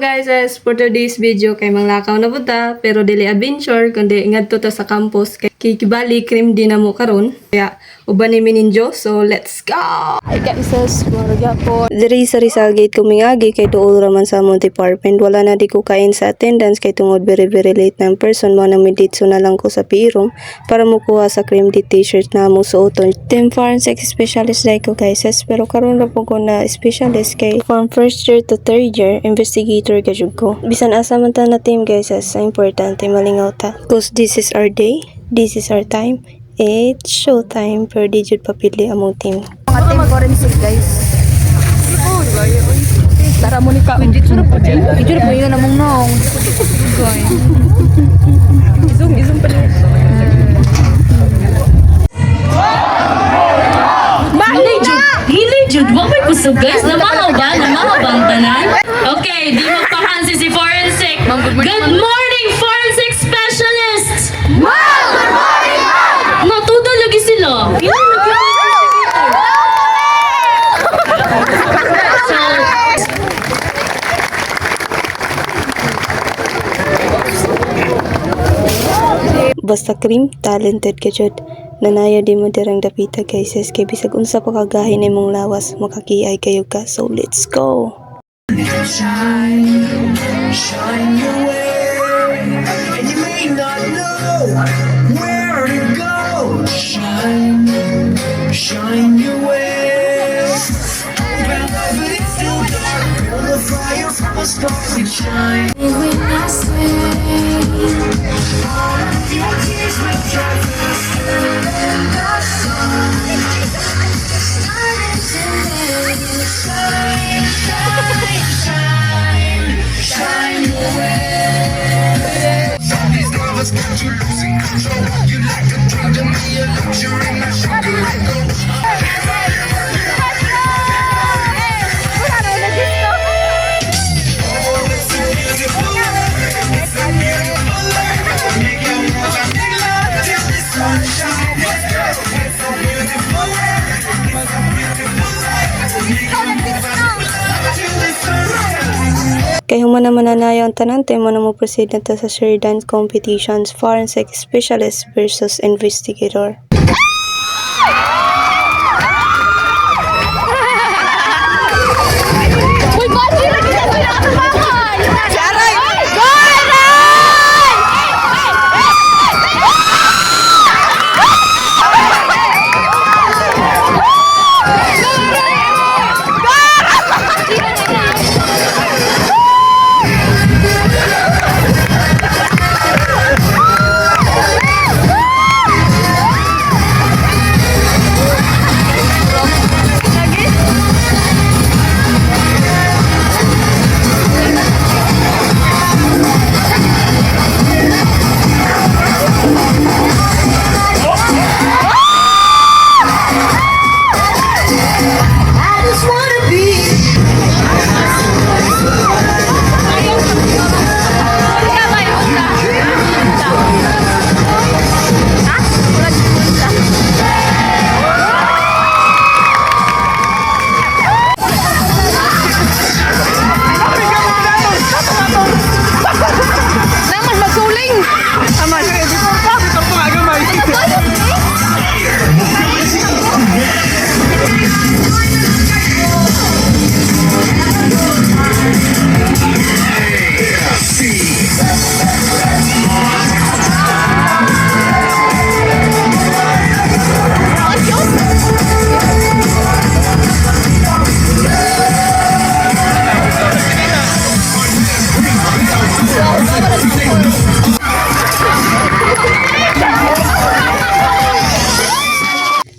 guys, as for today's video kay manglakaw na buta pero dili adventure kundi ngadto ta sa campus kay kibali Crim din na mo karon kaya uban ni mininjo, so let's go. Hi guys, marga po diri sa Rizal Gate kumingagi kay duol raman sa among department. Wala na di ko kain sa attendance kay tungod very late na person mo na miditso na lang ko sa P-room para mukuha sa Crim di t-shirt na mo suoton. Team forensic specialist dai ko guys, pero karon ra po ko na specialist kay from first year to third year investigator gajud ko. Bisan asa man ta na team guys, sa importante malingaw ta because this is our day, this is our time. It's showtime per digit papili among team. Mga team forensic guys. Tara mo ni ka. Dito na po dyan. Dito na po yun namang nong. Izum pa rin. Hili jud wa may kusog guys, namahaw ba ang tanan? Okay, di magpahansi si forensic. Good morning forensic specialists. Wow, good morning. Natuda lagi sila. Basta Crim, talented ka jud. Nanaya di mo dirang dapita guys, kay bisag unsa pa kagahin imong lawas makakiay kayo ka, so let's go. Shine your way, and you may not know where to go. Shine your way. Open up, but it's still dark. Build a fire from a spark and shine. When I say all of your tears will dry faster than the sun. Shine your way. Some of these lovers got you losing control. You like a drug to me, a luxury, not sugar and gold. Kay human naman nananayaw ang tanante mo na mo proceed na ta sa share dance competitions, forensic specialist versus investigator.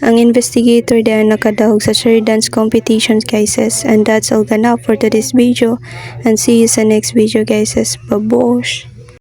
Ang investigator dahil nakadahog sa share dance competition guys, and that's all gonna for today's video and see you sa next video guys. Babosh!